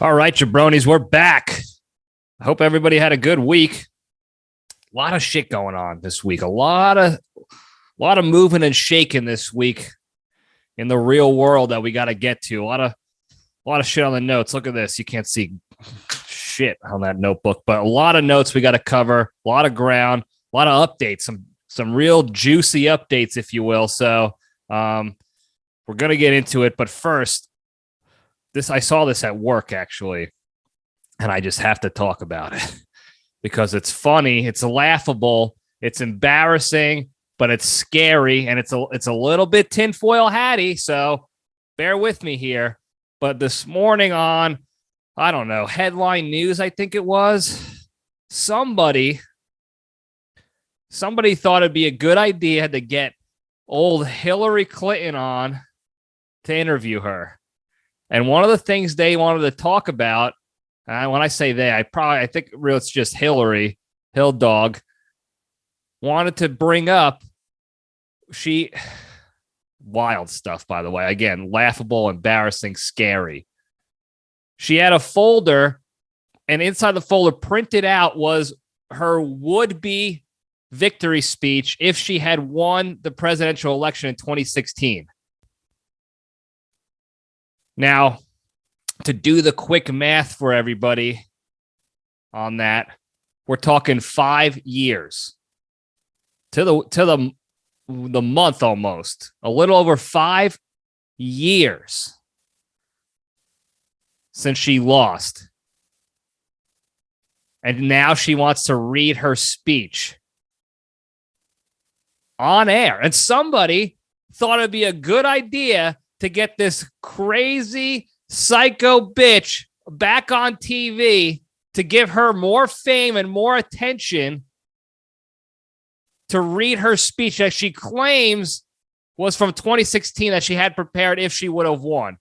All right, jabronis, we're back. I hope everybody had a good week. A lot of shit going on this week. A lot of moving and shaking this week in the real world that we got to get to. A lot of shit on the notes. Look at this. You can't see shit on that notebook, but a lot of notes we got to cover. A lot of ground. A lot of updates. Some real juicy updates, if you will. So we're gonna get into it, but first. I saw this at work, actually, and I just have to talk about it because it's funny, it's laughable, it's embarrassing, but it's scary, and it's a little bit tinfoil hatty, so bear with me here. But this morning on, I don't know, Headline News, I think it was, somebody thought it'd be a good idea to get old Hillary Clinton on to interview her. And one of the things they wanted to talk about, when I say they, I think it's just Hillary, Hill Dog, wanted to bring up, wild stuff, by the way. Again, laughable, embarrassing, scary. She had a folder, and inside the folder printed out was her would-be victory speech if she had won the presidential election in 2016. Now, to do the quick math for everybody on that, we're talking 5 years to the month almost, a little over 5 years since she lost. And now she wants to read her speech on air. And somebody thought it'd be a good idea to get this crazy psycho bitch back on TV to give her more fame and more attention to read her speech that she claims was from 2016 that she had prepared if she would have won.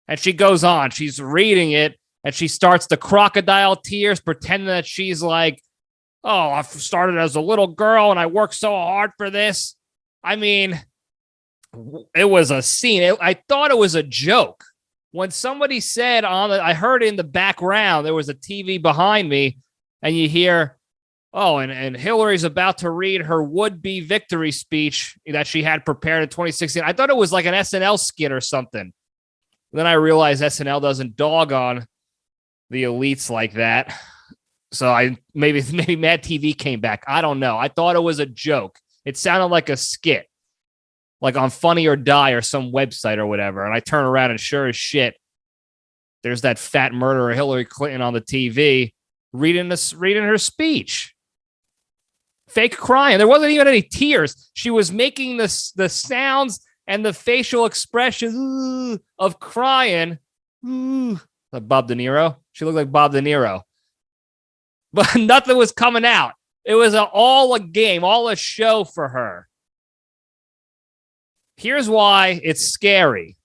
And she goes on, she's reading it, and she starts the crocodile tears, pretending that she's like, oh, I started as a little girl and I worked so hard for this. I mean, it was a scene. I thought it was a joke. When somebody said I heard in the background, there was a TV behind me, and you hear, oh, and Hillary's about to read her would-be victory speech that she had prepared in 2016. I thought it was like an SNL skit or something. Then I realized SNL doesn't dog on the elites like that. So maybe Mad TV came back. I don't know. I thought it was a joke. It sounded like a skit, like on Funny or Die or some website or whatever. And I turn around and sure as shit, there's that fat murderer Hillary Clinton on the TV reading her speech. Fake crying. There wasn't even any tears. She was making the sounds and the facial expressions of crying. Like Bob De Niro. She looked like Bob De Niro. But nothing was coming out. It was all a game, all a show for her. Here's why it's scary.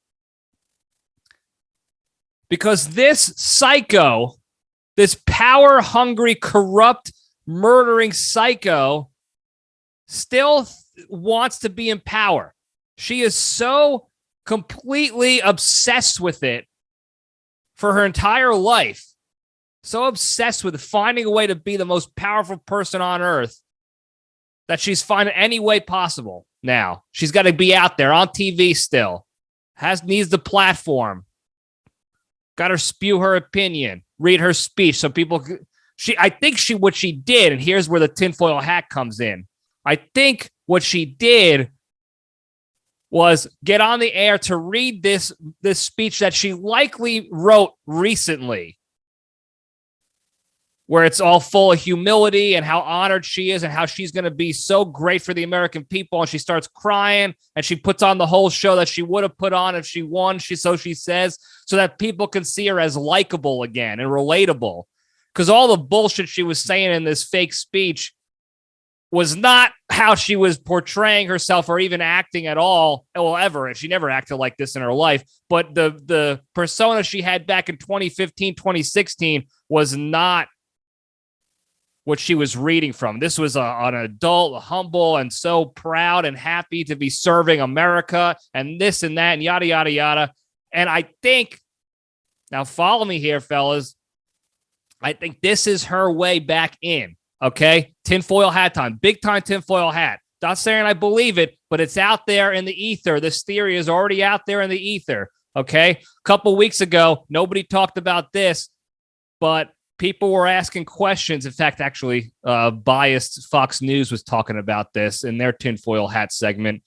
Because this psycho, this power-hungry, corrupt, murdering psycho still wants to be in power. She is so completely obsessed with it for her entire life. So obsessed with finding a way to be the most powerful person on earth that she's finding any way possible. Now she's got to be out there on TV still. Needs the platform. Got to spew her opinion, read her speech, so people. I think what she did, and here's where the tinfoil hat comes in. I think what she did was get on the air to read this speech that she likely wrote recently, where it's all full of humility and how honored she is and how she's going to be so great for the American people. And she starts crying and she puts on the whole show that she would have put on if she won, so she says, so that people can see her as likable again and relatable. Because all the bullshit she was saying in this fake speech was not how she was portraying herself or even acting at all. Well, ever. And she never acted like this in her life. But the persona she had back in 2015, 2016 was not what she was reading from. This was an adult, humble, and so proud and happy to be serving America and this and that and yada, yada, yada. And I think Now, follow me here, fellas. I think this is her way back in, okay? Tinfoil hat time. Big time tinfoil hat. Not saying I believe it, but it's out there in the ether. This theory is already out there in the ether, okay? A couple weeks ago, nobody talked about this, but people were asking questions. In fact, actually, biased Fox News was talking about this in their tinfoil hat segment.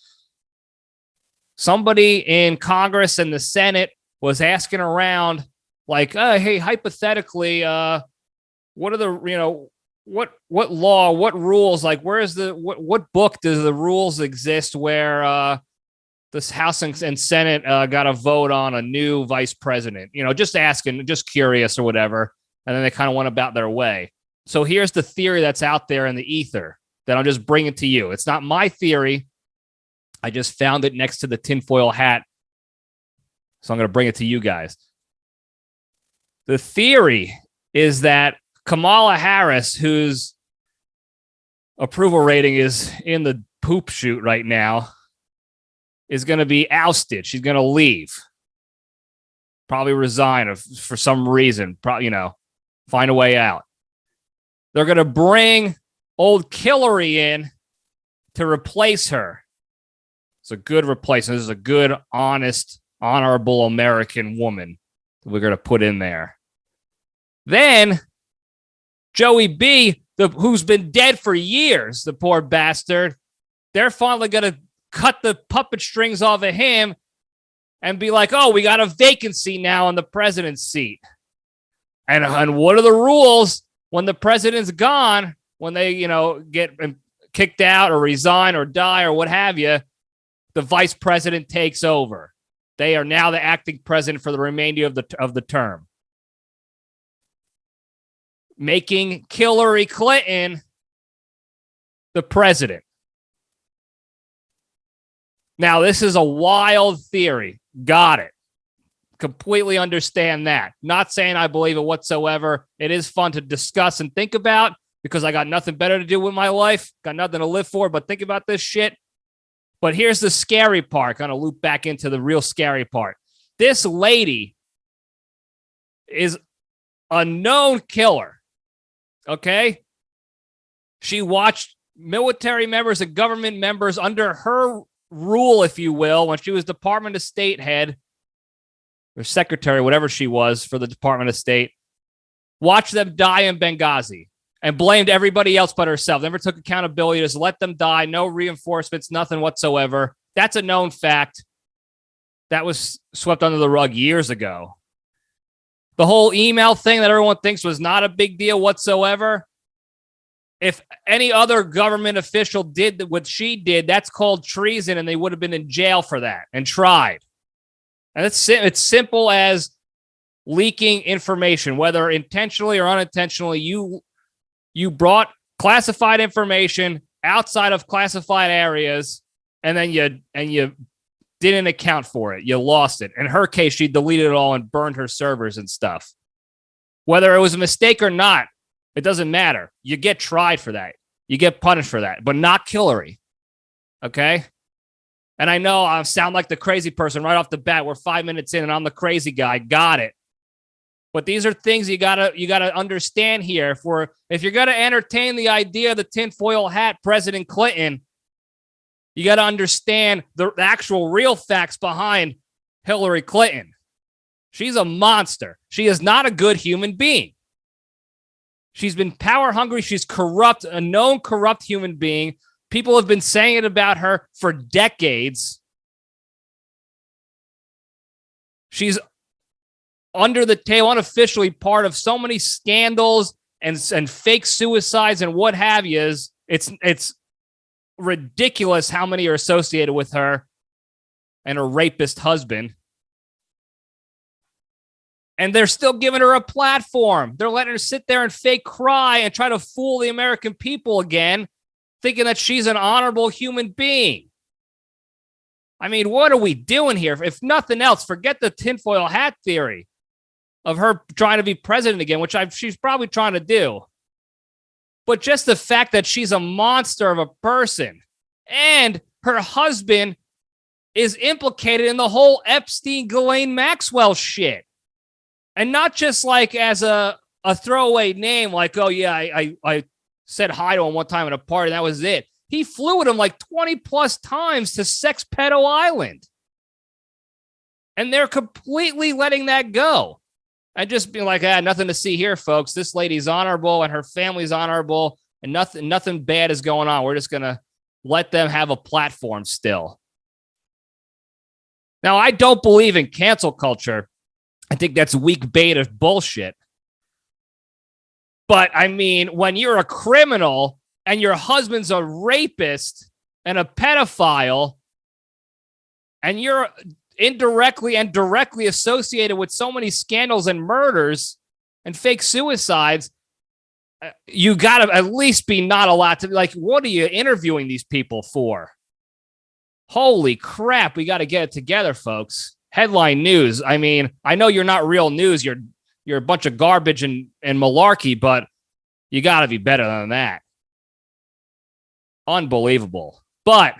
Somebody in Congress and the Senate was asking around, like, hey, hypothetically, what are the, what law, what rules, like, where's the, what book does the rules exist where this House and Senate got a vote on a new vice president? Just asking, just curious or whatever. And then they kind of went about their way. So here's the theory that's out there in the ether that I'm just bringing to you. It's not my theory. I just found it next to the tinfoil hat. So I'm going to bring it to you guys. The theory is that Kamala Harris, whose approval rating is in the poop chute right now, is going to be ousted. She's going to leave. Probably resign for some reason. Probably, find a way out. They're going to bring old Hillary in to replace her. It's a good replacement. This is a good, honest, honorable American woman that we're going to put in there. Then Joey B., who's been dead for years, the poor bastard, they're finally going to cut the puppet strings off of him and be like, oh, we got a vacancy now in the president's seat. And what are the rules when the president's gone, when they, get kicked out or resign or die or what have you? The vice president takes over. They are now the acting president for the remainder of the term, making Hillary Clinton the president. Now, this is a wild theory. Got it. Completely understand that. Not saying I believe it whatsoever. It is fun to discuss and think about because I got nothing better to do with my life. Got nothing to live for, but think about this shit. But here's the scary part. Going to loop back into the real scary part. This lady is a known killer. Okay? She watched military members and government members under her rule, if you will, when she was Department of State head or secretary, whatever she was for the Department of State, watch them die in Benghazi and blamed everybody else but herself. Never took accountability, just let them die, no reinforcements, nothing whatsoever. That's a known fact. That was swept under the rug years ago. The whole email thing that everyone thinks was not a big deal whatsoever. If any other government official did what she did, that's called treason, and they would have been in jail for that and tried. And it's simple as leaking information, whether intentionally or unintentionally. You brought classified information outside of classified areas, and then you didn't account for it. You lost it. In her case, she deleted it all and burned her servers and stuff. Whether it was a mistake or not, it doesn't matter. You get tried for that. You get punished for that, but not Hillary. Okay? And I know I sound like the crazy person right off the bat. We're 5 minutes in and I'm the crazy guy. Got it. But these are things you gotta understand here. If you're gonna entertain the idea of the tinfoil hat President Clinton, you gotta understand the actual real facts behind Hillary Clinton. She's a monster. She is not a good human being. She's been power hungry. She's corrupt, a known corrupt human being. People have been saying it about her for decades. She's under the table, unofficially part of so many scandals and fake suicides and what have you. It's ridiculous how many are associated with her and her rapist husband. And they're still giving her a platform. They're letting her sit there and fake cry and try to fool the American people again, thinking that she's an honorable human being. I mean, what are we doing here? If nothing else, forget the tinfoil hat theory of her trying to be president again, which she's probably trying to do. But just the fact that she's a monster of a person and her husband is implicated in the whole Epstein-Ghislaine Maxwell shit. And not just like as a throwaway name, like, oh, yeah, I said hi to him one time at a party, and that was it. He flew with him like 20 plus times to Sex Pedo Island. And they're completely letting that go. And just being like, nothing to see here, folks. This lady's honorable and her family's honorable, and nothing bad is going on. We're just going to let them have a platform still. Now, I don't believe in cancel culture. I think that's weak beta bullshit. But, I mean, when you're a criminal and your husband's a rapist and a pedophile, and you're indirectly and directly associated with so many scandals and murders and fake suicides, you got to at least be not allowed to, like, what are you interviewing these people for? Holy crap, we got to get it together, folks. Headline news. I mean, I know you're not real news. You're a bunch of garbage and malarkey, but you got to be better than that. Unbelievable. But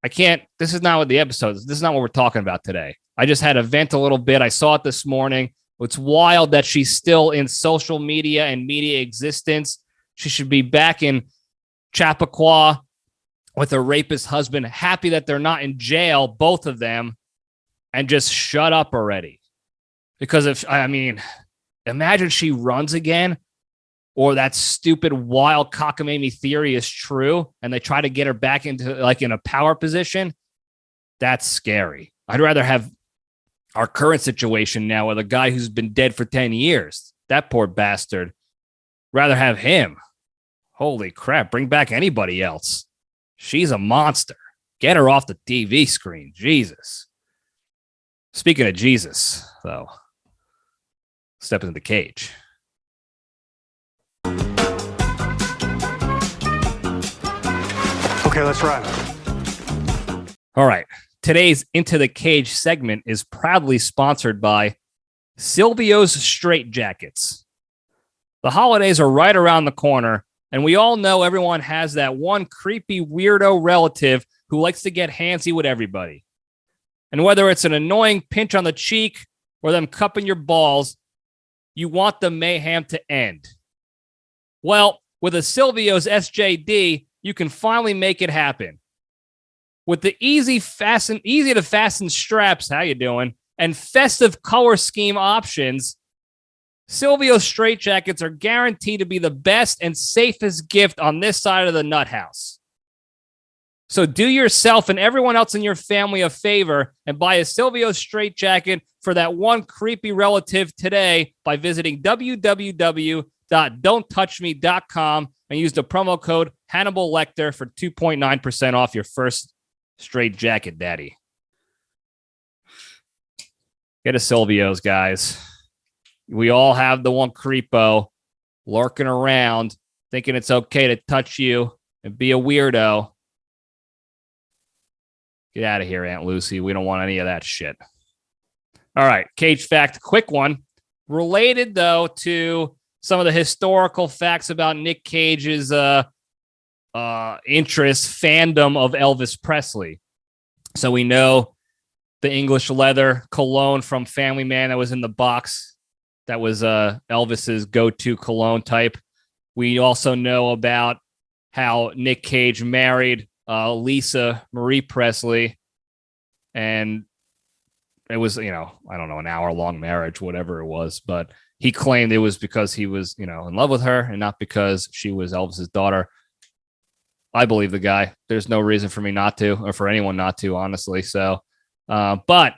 I can't, this is not what the episode is. This is not what we're talking about today. I just had to vent a little bit. I saw it this morning. It's wild that she's still in social media and media existence. She should be back in Chappaqua with her rapist husband, happy that they're not in jail, both of them, and just shut up already. Because imagine she runs again, or that stupid wild cockamamie theory is true, and they try to get her back into like in a power position. That's scary. I'd rather have our current situation now with a guy who's been dead for 10 years. That poor bastard. Rather have him. Holy crap. Bring back anybody else. She's a monster. Get her off the TV screen. Jesus. Speaking of Jesus, though, step into the cage. Okay, let's run. All right. Today's Into the Cage segment is proudly sponsored by Silvio's Straight Jackets. The holidays are right around the corner, and we all know everyone has that one creepy weirdo relative who likes to get handsy with everybody. And whether it's an annoying pinch on the cheek or them cupping your balls, you want the mayhem to end. Well, with a Silvio's SJD, you can finally make it happen. With the easy to fasten straps, how you doing, and festive color scheme options, Silvio's straitjackets are guaranteed to be the best and safest gift on this side of the nut house. So do yourself and everyone else in your family a favor and buy a Silvio's straitjacket for that one creepy relative today by visiting www.don'ttouchme.com and use the promo code Hannibal Lecter for 2.9% off your first straight jacket, daddy. Get a Silvio's, guys. We all have the one creepo lurking around thinking it's okay to touch you and be a weirdo. Get out of here, Aunt Lucy. We don't want any of that shit. All right, Cage fact, quick one. Related, though, to some of the historical facts about Nick Cage's fandom of Elvis Presley. So we know the English leather cologne from Family Man that was in the box. That was Elvis's go-to cologne type. We also know about how Nick Cage married Lisa Marie Presley, and it was, I don't know, an hour-long marriage, whatever it was, but he claimed it was because he was, in love with her and not because she was Elvis's daughter. I believe the guy. There's no reason for me not to, or for anyone not to, honestly. So, but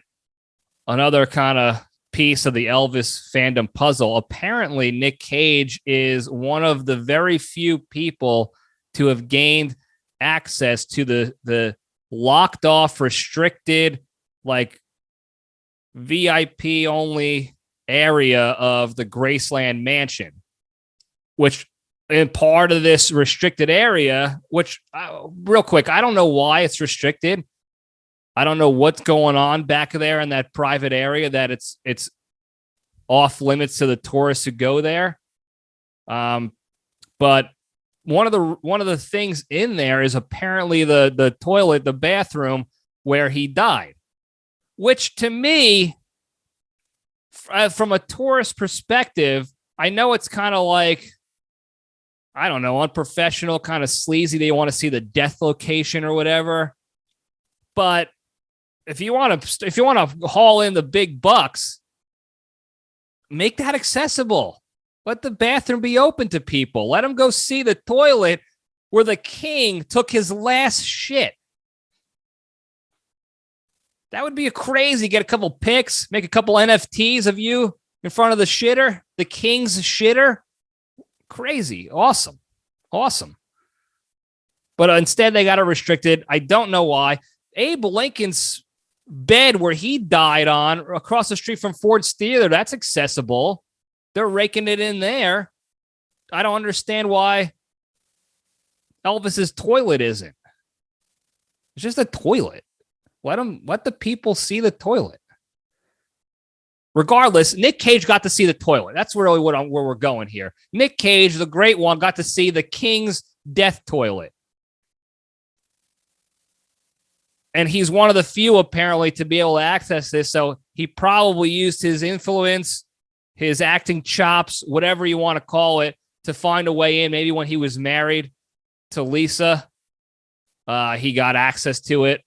another kind of piece of the Elvis fandom puzzle. Apparently, Nick Cage is one of the very few people to have gained access to the locked off, restricted, like VIP only area of the Graceland Mansion, which in part of this restricted area, which real quick, I don't know why it's restricted. I don't know what's going on back there in that private area that it's off limits to the tourists who go there. But one of the things in there is apparently the toilet, the bathroom where he died, which to me from a tourist perspective, I know it's kind of like, I don't know, unprofessional, kind of sleazy. They want to see the death location or whatever. But if you want to haul in the big bucks, make that accessible. Let the bathroom be open to people. Let them go see the toilet where the king took his last shit. That would be crazy. Get a couple pics, make a couple NFTs of you in front of the shitter, the king's shitter. Crazy. Awesome. But instead, they got it restricted. I don't know why. Abe Lincoln's bed where he died on across the street from Ford's Theater, that's accessible. They're raking it in there. I don't understand why Elvis's toilet isn't. It's just a toilet. Let the people see the toilet. Regardless, Nick Cage got to see the toilet. That's really where we're going here. Nick Cage, the great one, got to see the king's death toilet. And he's one of the few, apparently, to be able to access this. So he probably used his influence, his acting chops, whatever you want to call it, to find a way in. Maybe when he was married to Lisa, he got access to it.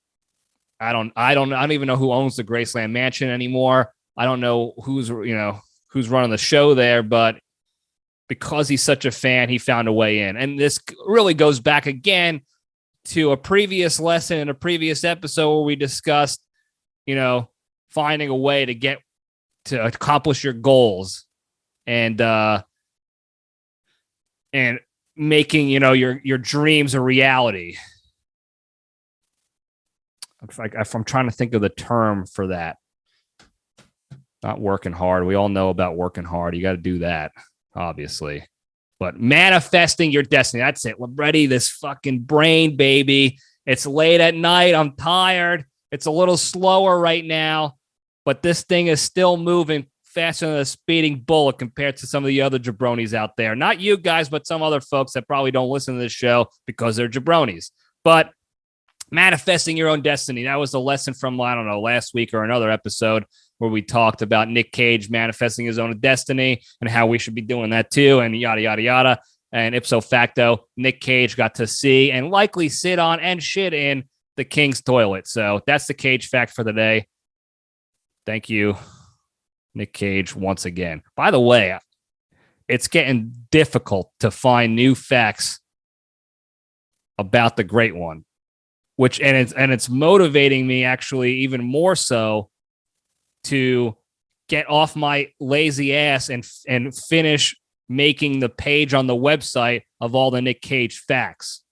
I don't even know who owns the Graceland Mansion anymore. I don't know who's running the show there, but because he's such a fan, he found a way in. And this really goes back again to a previous lesson in a previous episode where we discussed, finding a way to accomplish your goals and making, your dreams a reality. If I'm trying to think of the term for that. Not working hard. We all know about working hard. You got to do that, obviously. But manifesting your destiny. That's it. Libretti, this fucking brain, baby. It's late at night. I'm tired. It's a little slower right now. But this thing is still moving faster than a speeding bullet compared to some of the other jabronis out there. Not you guys, but some other folks that probably don't listen to this show because they're jabronis. But manifesting your own destiny. That was the lesson from, I don't know, last week or another episode where we talked about Nick Cage manifesting his own destiny and how we should be doing that too, and yada, yada, yada. And ipso facto, Nick Cage got to see and likely sit on and shit in the king's toilet. So that's the Cage fact for the day. Thank you, Nick Cage, once again. By the way, it's getting difficult to find new facts about the great one, it's motivating me actually even more so to get off my lazy ass and finish making the page on the website of all the Nick Cage facts.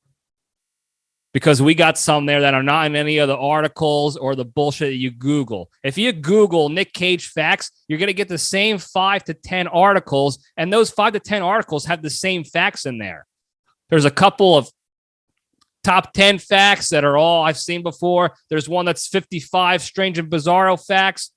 Because we got some there that are not in any of the articles or the bullshit that you Google. If you Google Nick Cage facts, you're going to get the same 5 to 10 articles, and those 5 to 10 articles have the same facts in there. There's a couple of top 10 facts that are all I've seen before. There's one that's 55 strange and bizarro facts.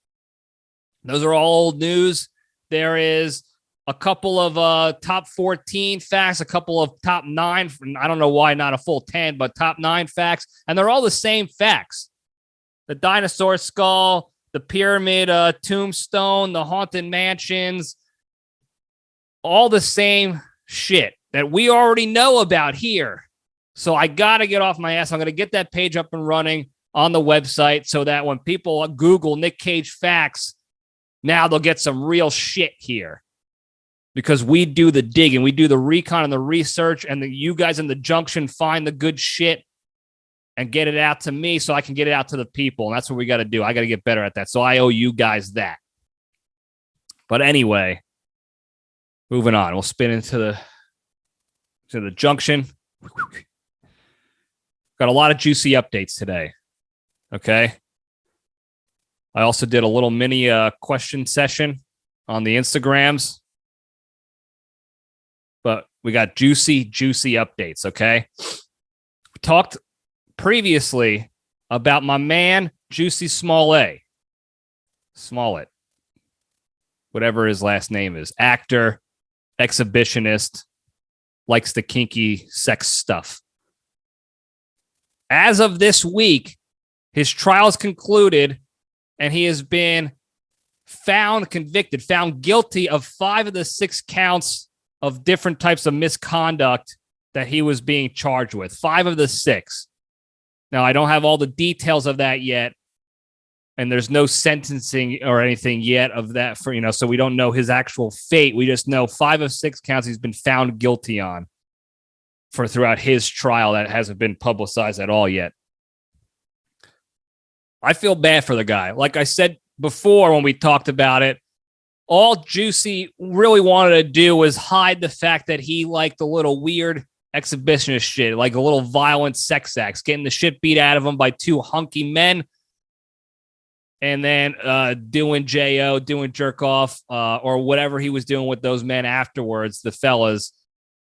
Those are all old news. There is a couple of top 14 facts, a couple of top 9. I don't know why not a full 10, but top 9 facts. And they're all the same facts. The dinosaur skull, the pyramid tombstone, the haunted mansions, all the same shit that we already know about here. So I got to get off my ass. I'm going to get that page up and running on the website so that when people Google Nick Cage facts, now they'll get some real shit here. Because we do the digging, we do the recon and the research, and you guys in the junction find the good shit and get it out to me so I can get it out to the people. And that's what we got to do. I got to get better at that. So I owe you guys that. But anyway, moving on. We'll spin into the junction. Got a lot of juicy updates today. Okay. I also did a little mini question session on the Instagrams. But we got juicy updates, okay? We talked previously about my man, Juicy Smollett. Smollett. Whatever his last name is. Actor, exhibitionist, likes the kinky sex stuff. As of this week, his trial's concluded, and he has been found guilty of 5 of the 6 counts of different types of misconduct that he was being charged with. 5 of the 6. Now, I don't have all the details of that yet, and there's no sentencing or anything yet of that so we don't know his actual fate. We just know 5 of 6 counts he's been found guilty on throughout his trial that hasn't been publicized at all yet. I feel bad for the guy. Like I said before when we talked about it, all Juicy really wanted to do was hide the fact that he liked the little weird exhibitionist shit, like a little violent sex acts, getting the shit beat out of him by 2 hunky men, and then doing JO, doing jerk off, or whatever he was doing with those men afterwards, the fellas.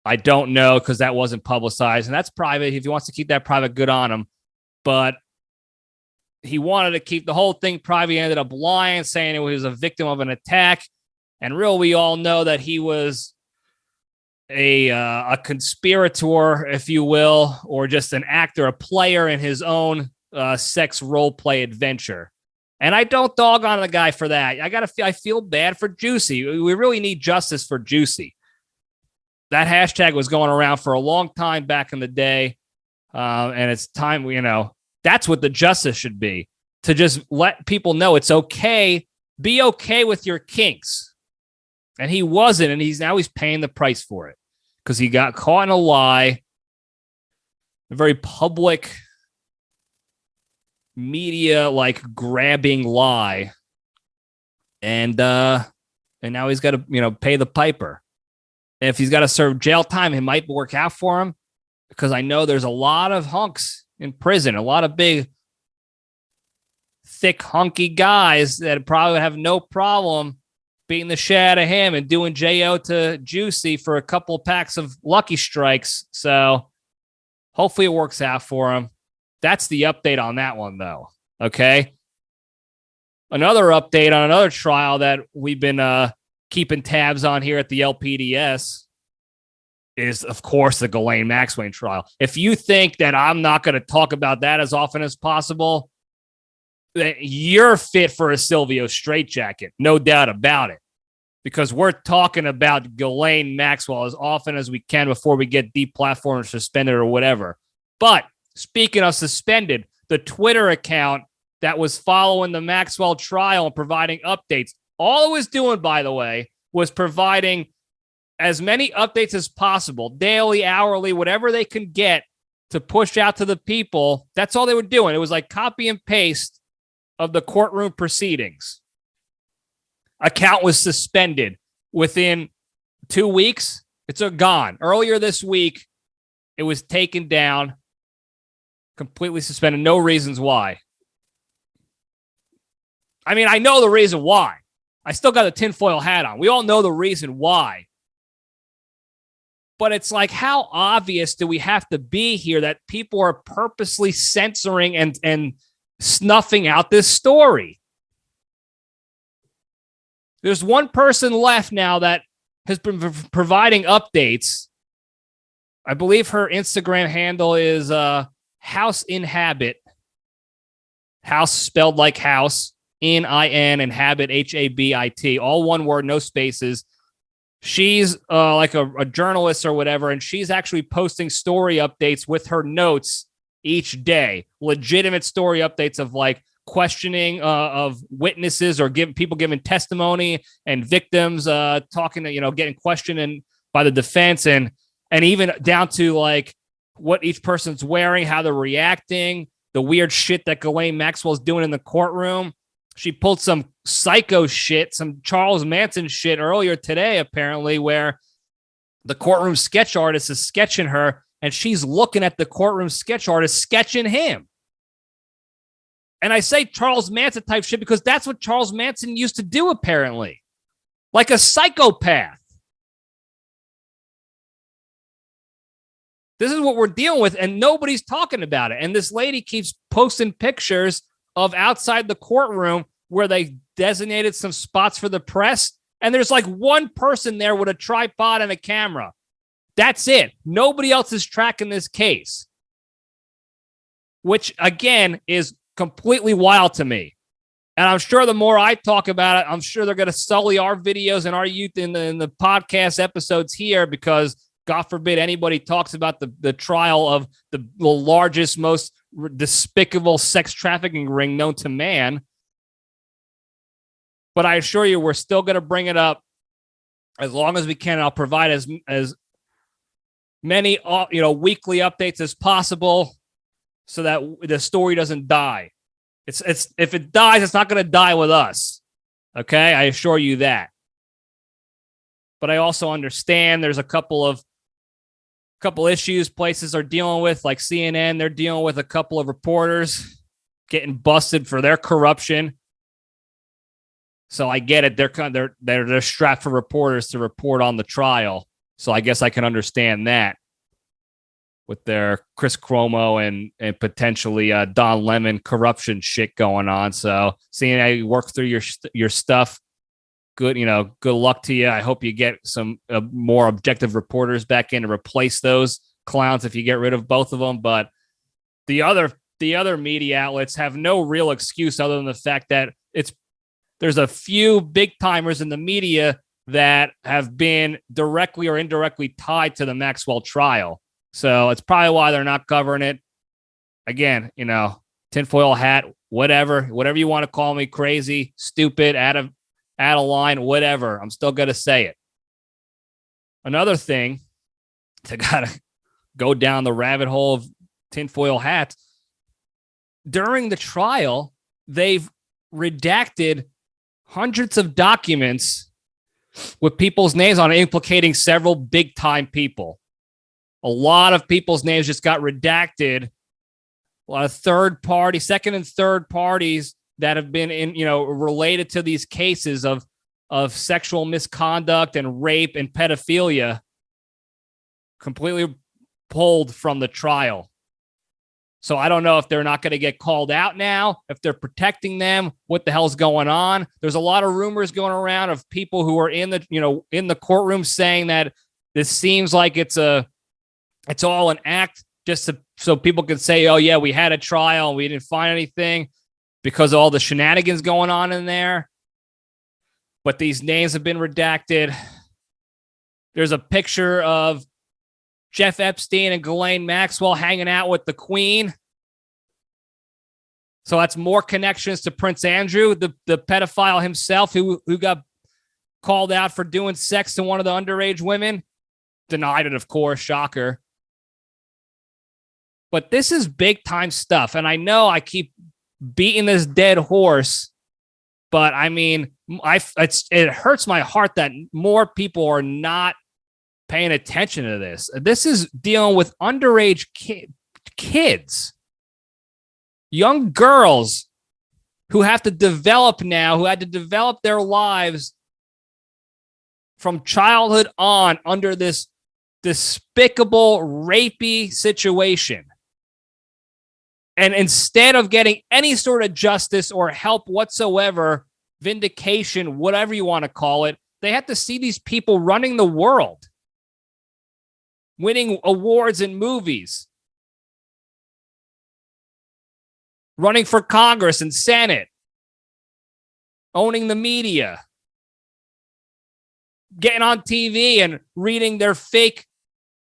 I don't know because that wasn't publicized, and that's private. If he wants to keep that private, good on him. But he wanted to keep the whole thing private. He ended up lying, saying it was a victim of an attack. And really, we all know that he was a conspirator, if you will, or just an actor, a player in his own sex role play adventure. And I don't dog on the guy for that. I feel bad for Juicy. We really need justice for Juicy. That hashtag was going around for a long time back in the day. And it's time, that's what the justice should be, to just let people know it's okay. Be okay with your kinks. And he wasn't, and he's paying the price for it because he got caught in a lie, a very public media grabbing lie, and now he's got to pay the piper. And if he's got to serve jail time, it might work out for him because I know there's a lot of hunks in prison, a lot of big, thick, hunky guys that probably have no problem beating the shit out of him and doing JO to Juicy for a couple of packs of Lucky Strikes. So hopefully it works out for him. That's the update on that one, though. Okay. Another update on another trial that we've been keeping tabs on here at the LPDS is, of course, the Ghislaine Maxwell trial. If you think that I'm not going to talk about that as often as possible, you're fit for a Silvio straitjacket, no doubt about it, because we're talking about Ghislaine Maxwell as often as we can before we get deplatformed or suspended or whatever. But speaking of suspended, the Twitter account that was following the Maxwell trial and providing updates, all it was doing, by the way, was providing as many updates as possible, daily, hourly, whatever they can get to push out to the people. That's all they were doing. It was like copy and paste of the courtroom proceedings. Account was suspended within 2 weeks. It's gone. Earlier this week, it was taken down, completely suspended. No reasons why. I mean, I know the reason why. I still got a tinfoil hat on. We all know the reason why. But it's like, how obvious do we have to be here that people are purposely censoring and snuffing out this story? There's one person left now that has been providing updates. I believe her Instagram handle is House Inhabit. House spelled like house, N-I-N, and habit, H-A-B-I-T. All one word, no spaces. She's like a journalist or whatever, and she's actually posting story updates with her notes each day. Legitimate story updates of questioning of witnesses or people giving testimony and victims talking to, getting questioned by the defense and even down to what each person's wearing, how they're reacting, the weird shit that Ghislaine Maxwell's doing in the courtroom. She pulled some psycho shit, some Charles Manson shit earlier today, apparently, where the courtroom sketch artist is sketching her and she's looking at the courtroom sketch artist sketching him. And I say Charles Manson type shit because that's what Charles Manson used to do, apparently. Like a psychopath. This is what we're dealing with, and nobody's talking about it. And this lady keeps posting pictures of outside the courtroom where they designated some spots for the press, and there's one person there with a tripod and a camera. That's it. Nobody else is tracking this case, which, again, is completely wild to me. And I'm sure the more I talk about it, I'm sure they're going to sully our videos and our youth in the podcast episodes here, because God forbid anybody talks about the trial of the largest, most despicable sex trafficking ring known to man. But I assure you, we're still going to bring it up as long as we can. I'll provide as many weekly updates as possible so that the story doesn't die. It's if it dies, it's not going to die with us. Okay, I assure you that. But I also understand there's a couple issues places are dealing with, like CNN. They're dealing with a couple of reporters getting busted for their corruption. So I get it. They're strapped for reporters to report on the trial. So I guess I can understand that with their Chris Cuomo and potentially Don Lemon corruption shit going on. So seeing how you work through your stuff, good luck to you. I hope you get some more objective reporters back in to replace those clowns if you get rid of both of them. But the other media outlets have no real excuse other than the fact that there's a few big timers in the media that have been directly or indirectly tied to the Maxwell trial. So it's probably why they're not covering it. Again, tinfoil hat, whatever you want to call me, crazy, stupid, out of line, whatever. I'm still going to say it. Another thing to gotta go down the rabbit hole of tinfoil hats. During the trial, they've redacted hundreds of documents with people's names on it, implicating several big time people. A lot of people's names just got redacted. A lot of second and third parties that have been related to these cases of sexual misconduct and rape and pedophilia completely pulled from the trial. So I don't know if they're not going to get called out now, if they're protecting them, what the hell's going on. There's a lot of rumors going around of people who are in the courtroom saying that this seems like it's all an act just so people can say, oh yeah, we had a trial and we didn't find anything because of all the shenanigans going on in there. But these names have been redacted. There's a picture of Jeff Epstein and Ghislaine Maxwell hanging out with the Queen. So that's more connections to Prince Andrew, the pedophile himself who got called out for doing sex to one of the underage women. Denied it, of course, shocker. But this is big time stuff. And I know I keep beating this dead horse, but I mean, it hurts my heart that more people are not paying attention to this. This is dealing with underage kids, young girls who have to develop now, who had to develop their lives from childhood on under this despicable, rapey situation. And instead of getting any sort of justice or help whatsoever, vindication, whatever you want to call it, they have to see these people running the world, winning awards in movies, running for Congress and Senate, owning the media, getting on TV and reading their fake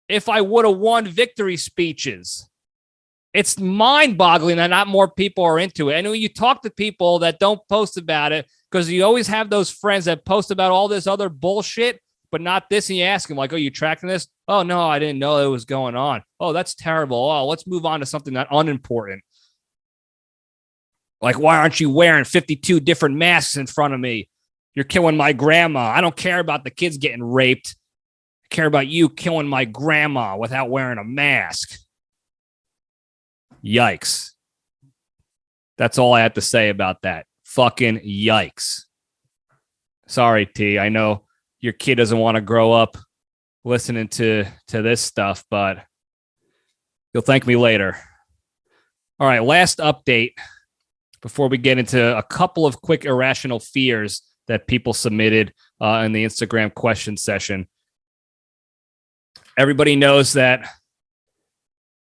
"if I would have won" victory speeches. It's mind-boggling that not more people are into it. And when you talk to people that don't post about it, because you always have those friends that post about all this other bullshit, but not this, and you ask them, like, oh, you tracking this? Oh, no, I didn't know it was going on. Oh, that's terrible. Oh, let's move on to something that unimportant. Like, why aren't you wearing 52 different masks in front of me? You're killing my grandma. I don't care about the kids getting raped. I care about you killing my grandma without wearing a mask. Yikes. That's all I have to say about that. Fucking yikes. Sorry, T. I know your kid doesn't want to grow up listening to this stuff, but you'll thank me later. All right, last update before we get into a couple of quick irrational fears that people submitted in the Instagram question session. Everybody knows that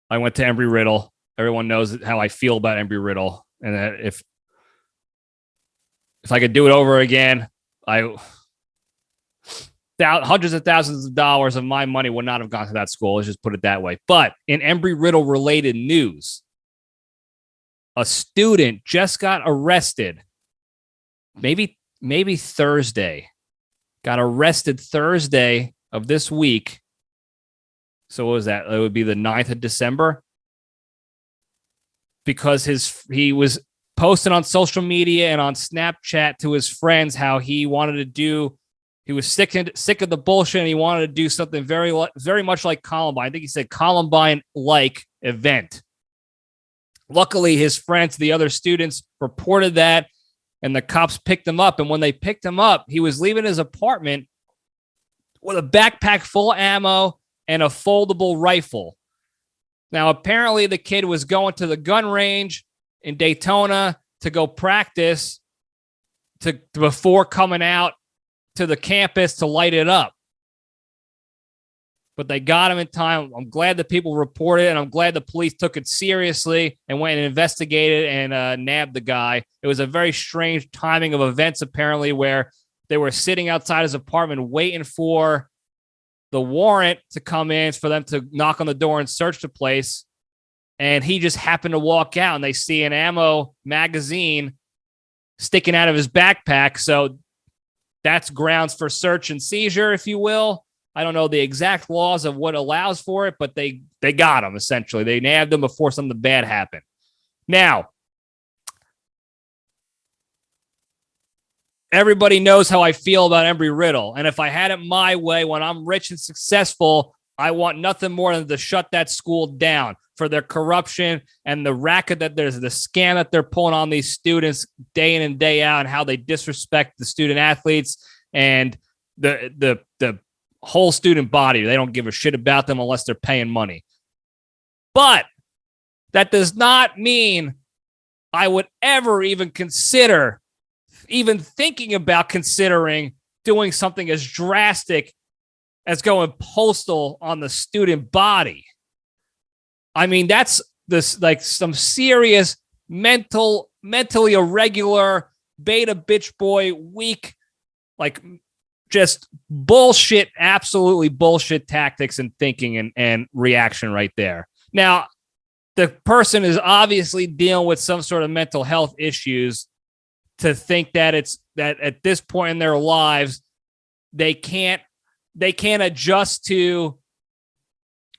I went to Embry-Riddle. Everyone knows how I feel about Embry-Riddle, and that if if I could do it over again, hundreds of thousands of dollars of my money would not have gone to that school. Let's just put it that way. But in Embry-Riddle related news, a student just got arrested. Maybe Thursday. Got arrested Thursday of this week. So what was that? It would be the 9th of December. Because he was posting on social media and on Snapchat to his friends how he was sick of the bullshit and he wanted to do something very much like Columbine. I think he said Columbine-like event. Luckily, his friends, the other students, reported that, and the cops picked him up. And when they picked him up, he was leaving his apartment with a backpack full of ammo and a foldable rifle. Now, apparently, the kid was going to the gun range in Daytona to go practice before coming out to the campus to light it up. But they got him in time. I'm glad that people reported it, and I'm glad the police took it seriously and went and investigated and nabbed the guy. It was a very strange timing of events, apparently, where they were sitting outside his apartment waiting for the warrant to come in for them to knock on the door and search the place. And he just happened to walk out, and they see an ammo magazine sticking out of his backpack. So that's grounds for search and seizure, if you will. I don't know the exact laws of what allows for it, but they got him, essentially. They nabbed him before something bad happened. Now, everybody knows how I feel about Embry-Riddle. And if I had it my way, when I'm rich and successful, I want nothing more than to shut that school down for their corruption and the racket that there's the scam that they're pulling on these students day in and day out, and how they disrespect the student athletes and the whole student body. They don't give a shit about them unless they're paying money. But that does not mean I would ever even consider thinking about considering doing something as drastic as going postal on the student body. I mean, that's this like some serious mentally irregular beta bitch boy weak, like just bullshit, absolutely bullshit tactics and thinking and reaction right there. Now, the person is obviously dealing with some sort of mental health issues to think that that at this point in their lives, they can't adjust to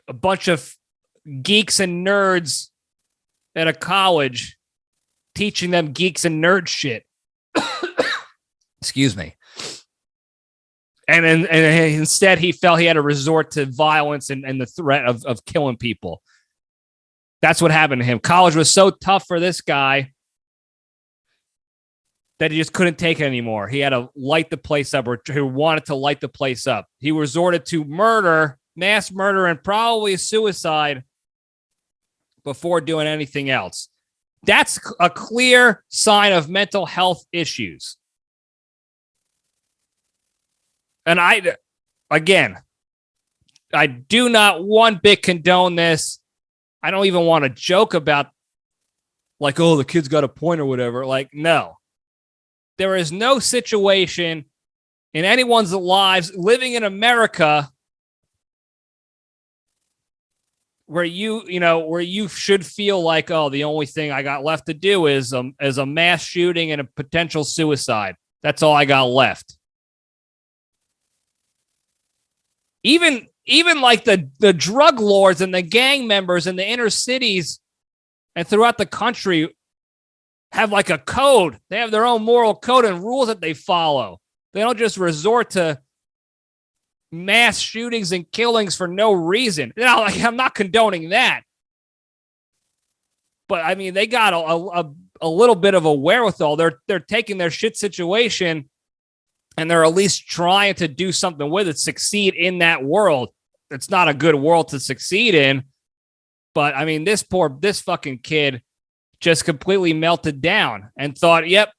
a bunch of geeks and nerds at a college teaching them geeks and nerd shit. Excuse me. And instead, he felt he had to resort to violence and the threat of killing people. That's what happened to him. College was so tough for this guy that he just couldn't take it anymore. He had to light the place up, or he wanted to light the place up. He resorted to murder, mass murder, and probably suicide before doing anything else. That's a clear sign of mental health issues. And I do not one bit condone this. I don't even want to joke about like, oh, the kid's got a point or whatever. Like, no. There is no situation in anyone's lives living in America where you should feel like, oh, the only thing I got left to do is a mass shooting and a potential suicide. That's all I got left. Even like the drug lords and the gang members in the inner cities and throughout the country have like a code. They have their own moral code and rules that they follow. They don't just resort to mass shootings and killings for no reason. I'm not condoning that. But I mean, they got a little bit of a wherewithal. They're taking their shit situation and they're at least trying to do something with it, succeed in that world. It's not a good world to succeed in. But I mean, this fucking kid just completely melted down and thought, yep,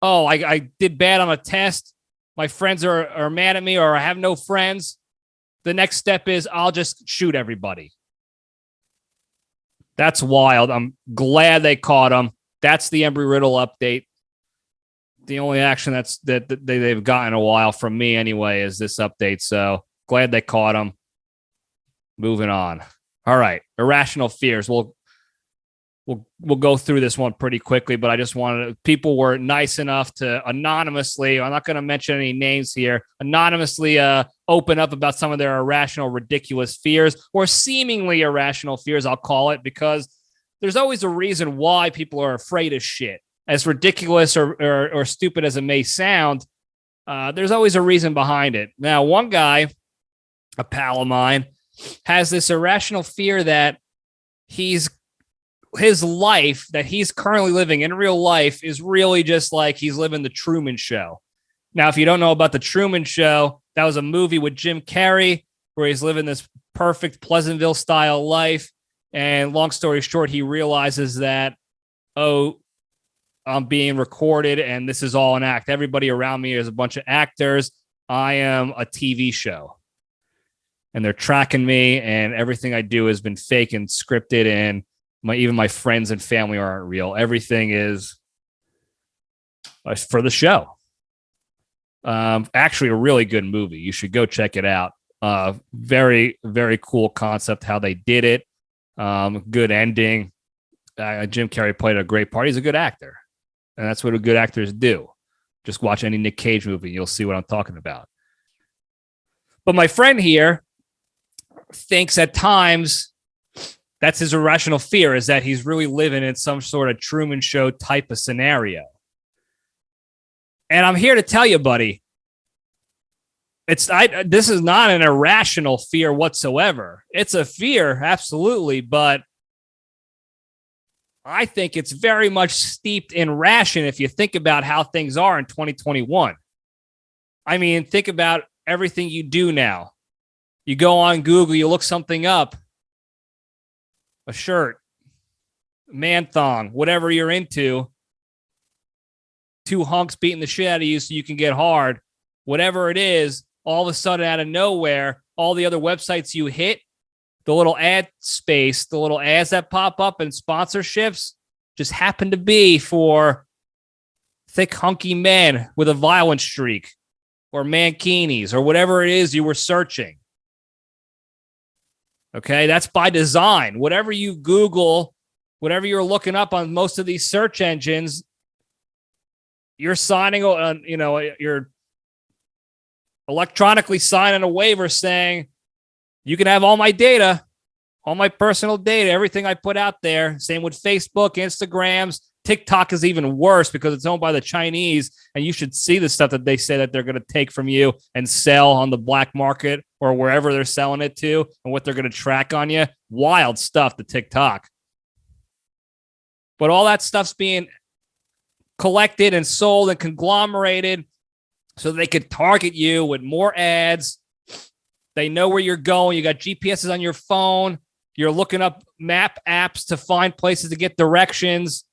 oh, I did bad on a test. My friends are mad at me, or I have no friends. The next step is I'll just shoot everybody. That's wild. I'm glad they caught him. That's the Embry-Riddle update. the only action that they've gotten a while from me anyway is this update. So glad they caught him. Moving on. All right, Irrational Fears. We'll go through this one pretty quickly, but I just wanted people were nice enough to anonymously, I'm not going to mention any names here, anonymously open up about some of their irrational, ridiculous fears, or seemingly irrational fears, I'll call it, because there's always a reason why people are afraid of shit. As ridiculous or stupid as it may sound, there's always a reason behind it. Now, one guy, a pal of mine, has this irrational fear that his life that he's currently living in real life is really just like he's living the Truman Show. Now, if you don't know about the Truman Show, that was a movie with Jim Carrey where he's living this perfect Pleasantville style life. And long story short, he realizes that, oh, I'm being recorded and this is all an act. Everybody around me is a bunch of actors. I am a TV show. And they're tracking me, and everything I do has been fake and scripted, and even my friends and family aren't real. Everything is for the show. Actually, a really good movie. You should go check it out. Very, very cool concept how they did it. Good ending. Jim Carrey played a great part. He's a good actor, and that's what good actors do. Just watch any Nick Cage movie. You'll see what I'm talking about. But my friend here thinks at times that's his irrational fear, is that he's really living in some sort of Truman Show type of scenario. And I'm here to tell you, buddy, this is not an irrational fear whatsoever. It's a fear, absolutely, but I think it's very much steeped in ration if you think about how things are in 2021. I mean, think about everything you do now. You go on Google, you look something up, a shirt, man thong, whatever you're into, two hunks beating the shit out of you so you can get hard, whatever it is, all of a sudden out of nowhere, all the other websites you hit, the little ad space, the little ads that pop up and sponsorships just happen to be for thick, hunky men with a violent streak or mankinis or whatever it is you were searching. Okay, that's by design. Whatever you Google, whatever you're looking up on most of these search engines, you're signing on, you're electronically signing a waiver saying you can have all my data, all my personal data, everything I put out there. Same with Facebook, Instagrams. TikTok is even worse because it's owned by the Chinese, and you should see the stuff that they say that they're going to take from you and sell on the black market or wherever they're selling it to, and what they're going to track on you. Wild stuff, the TikTok. But all that stuff's being collected and sold and conglomerated so they could target you with more ads. They know where you're going. You got GPSs on your phone. You're looking up map apps to find places to get directions.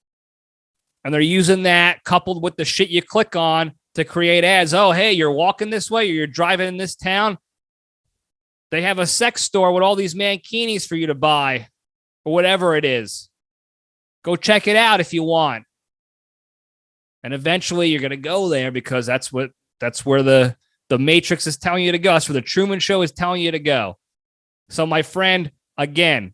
And they're using that coupled with the shit you click on to create ads. Oh, hey, you're walking this way or you're driving in this town. They have a sex store with all these mankinis for you to buy or whatever it is. Go check it out if you want. And eventually you're going to go there because that's where the Matrix is telling you to go. That's where the Truman Show is telling you to go. So my friend, again,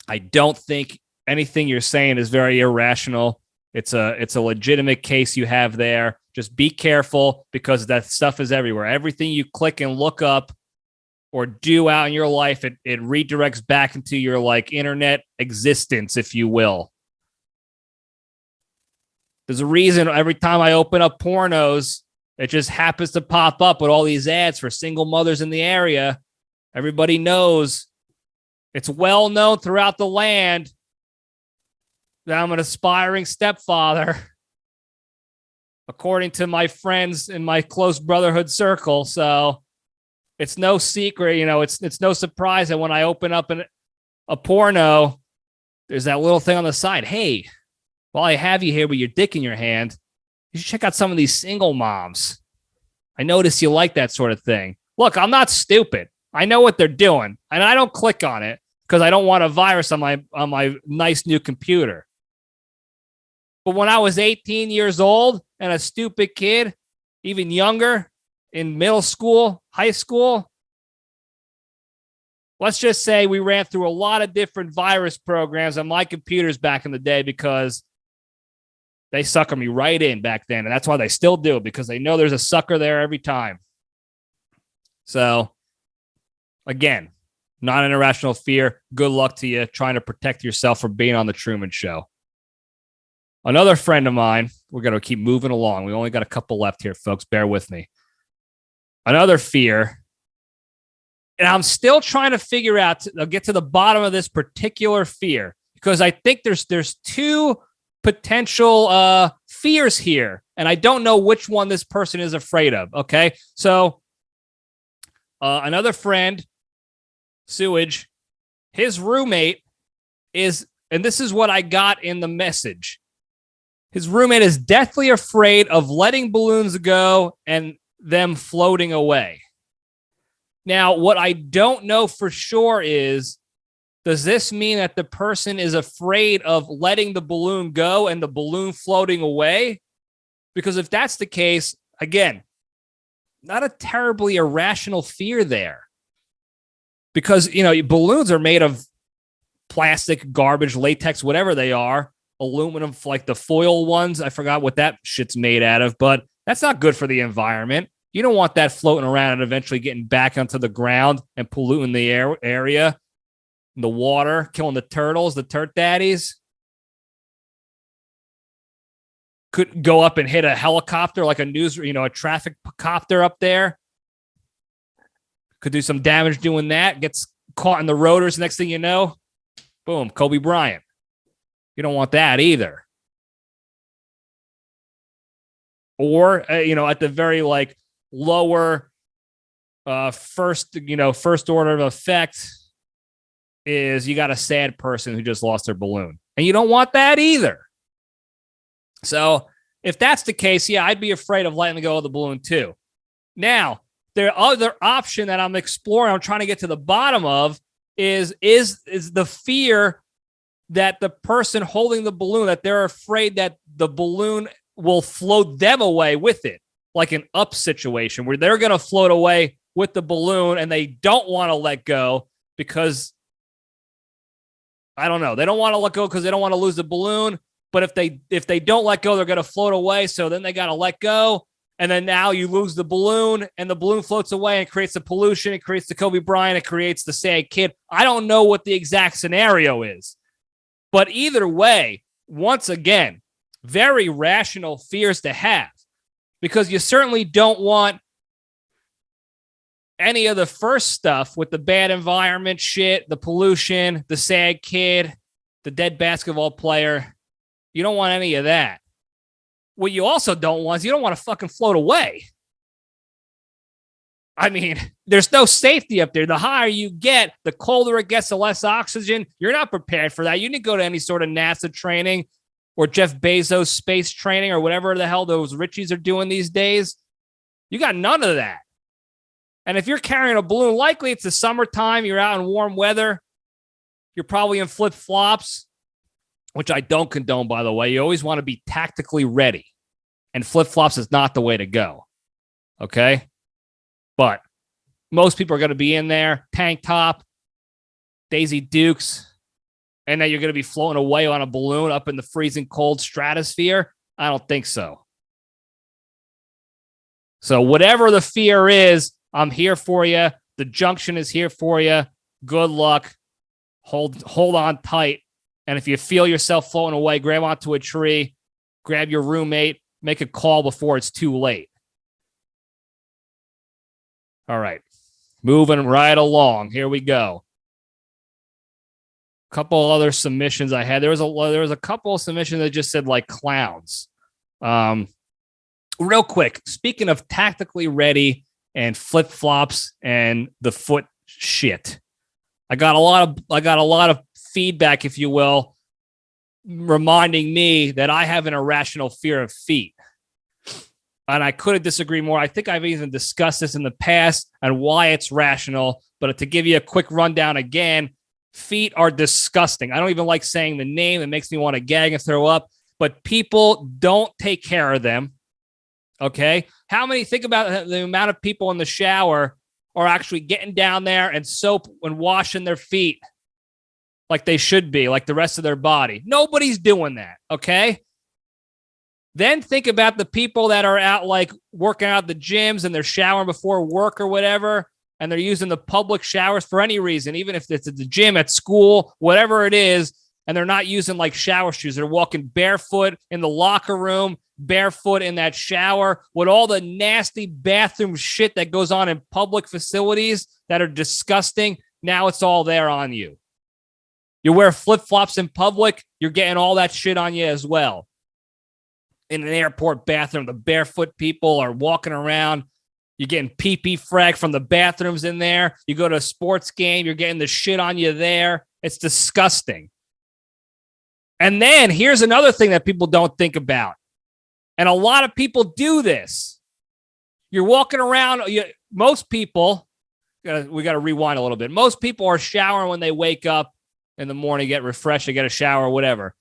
I don't think anything you're saying is very irrational. It's a legitimate case you have there. Just be careful because that stuff is everywhere. Everything you click and look up or do out in your life, it redirects back into your internet existence, if you will. There's a reason every time I open up pornos, it just happens to pop up with all these ads for single mothers in the area. Everybody knows. It's well known throughout the land that I'm an aspiring stepfather, according to my friends in my close brotherhood circle. So it's no secret, it's no surprise that when I open up a porno, there's that little thing on the side. Hey, while I have you here with your dick in your hand, you should check out some of these single moms. I notice you like that sort of thing. Look, I'm not stupid. I know what they're doing, and I don't click on it because I don't want a virus on my nice new computer. But when I was 18 years old and a stupid kid, even younger, in middle school, high school, let's just say we ran through a lot of different virus programs on my computers back in the day because they sucker me right in back then. And that's why they still do, because they know there's a sucker there every time. So, again, not an irrational fear. Good luck to you trying to protect yourself from being on the Truman Show. Another friend of mine, we're going to keep moving along. We only got a couple left here, folks. Bear with me. Another fear, and I'm still trying to figure out, I'll get to the bottom of this particular fear, because I think there's two potential fears here, and I don't know which one this person is afraid of, okay? So, another friend, Sewage, his roommate is, and this is what I got in the message, his roommate is deathly afraid of letting balloons go and them floating away. Now, what I don't know for sure is, does this mean that the person is afraid of letting the balloon go and the balloon floating away? Because if that's the case, again, not a terribly irrational fear there. Because, you know, balloons are made of plastic, garbage, latex, whatever they are, aluminum, like the foil ones. I forgot what that shit's made out of, but that's not good for the environment. You don't want that floating around and eventually getting back onto the ground and polluting the area, the water, killing the turtles, the turd daddies. Could go up and hit a helicopter, like a traffic copter up there. Could do some damage doing that. Gets caught in the rotors. Next thing you know, boom, Kobe Bryant. You don't want that either. Or, at the very lower first order of effect is you got a sad person who just lost their balloon. And you don't want that either. So if that's the case, yeah, I'd be afraid of letting go of the balloon too. Now, the other option that I'm exploring, I'm trying to get to the bottom of, is the fear that the person holding the balloon, that they're afraid that the balloon will float them away with it, like an up situation where they're going to float away with the balloon and they don't want to let go because, I don't know, they don't want to let go because they don't want to lose the balloon. But if they don't let go, they're going to float away. So then they got to let go. And then now you lose the balloon and the balloon floats away and creates the pollution. It creates the Kobe Bryant. It creates the sad kid. I don't know what the exact scenario is. But either way, once again, very rational fears to have, because you certainly don't want any of the first stuff with the bad environment shit, the pollution, the sad kid, the dead basketball player. You don't want any of that. What you also don't want is you don't want to fucking float away. I mean, there's no safety up there. The higher you get, the colder it gets, the less oxygen. You're not prepared for that. You didn't go to any sort of NASA training or Jeff Bezos space training or whatever the hell those Richies are doing these days. You got none of that. And if you're carrying a balloon, likely it's the summertime. You're out in warm weather. You're probably in flip-flops, which I don't condone, by the way. You always want to be tactically ready. And flip-flops is not the way to go. Okay? But most people are going to be in there, tank top, Daisy Dukes, and then you're going to be floating away on a balloon up in the freezing cold stratosphere. I don't think so. So whatever the fear is, I'm here for you. The junction is here for you. Good luck. Hold on tight. And if you feel yourself floating away, grab onto a tree, grab your roommate, make a call before it's too late. All right. Moving right along. Here we go. Couple other submissions I had. There was a couple of submissions that just said like clowns. Real quick, speaking of tactically ready and flip-flops and the foot shit. I got a lot of feedback, if you will, reminding me that I have an irrational fear of feet. And I couldn't disagree more. I think I've even discussed this in the past and why it's rational. But to give you a quick rundown again, feet are disgusting. I don't even like saying the name. It makes me want to gag and throw up. but people don't take care of them. Okay. Think about the amount of people in the shower are actually getting down there and soap and washing their feet like they should be, like the rest of their body. Nobody's doing that. Okay. Then think about the people that are out like working out the gyms and they're showering before work or whatever, and they're using the public showers for any reason, even if it's at the gym, at school, whatever it is, and they're not using like shower shoes. They're walking barefoot in the locker room, barefoot in that shower, with all the nasty bathroom shit that goes on in public facilities that are disgusting. Now it's all there on you. You wear flip-flops in public, you're getting all that shit on you as well. In an airport bathroom, the barefoot people are walking around. You're getting pee-pee frag from the bathrooms in there. You go to a sports game, you're getting the shit on you there. It's disgusting. And then here's another thing that people don't think about. And a lot of people do this. You're walking around. Most people, we got to rewind a little bit. Most people are showering when they wake up in the morning, get refreshed, they get a shower, whatever.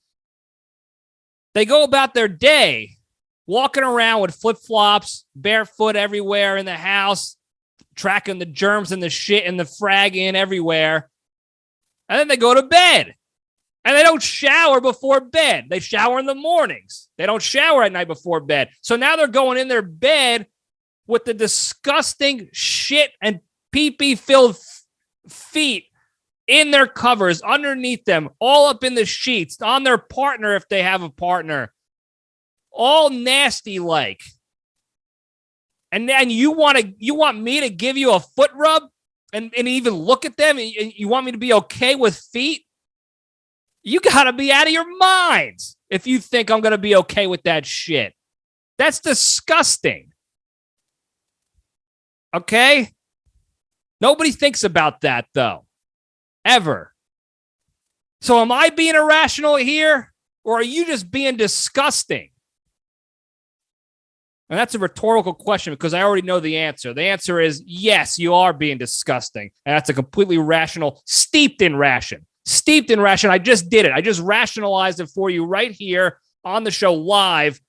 They go about their day walking around with flip-flops, barefoot everywhere in the house, tracking the germs and the shit and the frag in everywhere. And then they go to bed. And they don't shower before bed. They shower in the mornings. They don't shower at night before bed. So now they're going in their bed with the disgusting shit and pee-pee filled feet in their covers, underneath them, all up in the sheets, on their partner if they have a partner. All nasty like. And then you want me to give you a foot rub and even look at them? And you want me to be okay with feet? You got to be out of your minds if you think I'm going to be okay with that shit. That's disgusting. Okay? Nobody thinks about that, though. Ever. So am I being irrational here, or are you just being disgusting? And that's a rhetorical question because I already know the answer. The answer is yes, you are being disgusting. And that's a completely rational, steeped in ration. I just did it. I just rationalized it for you right here on the show live.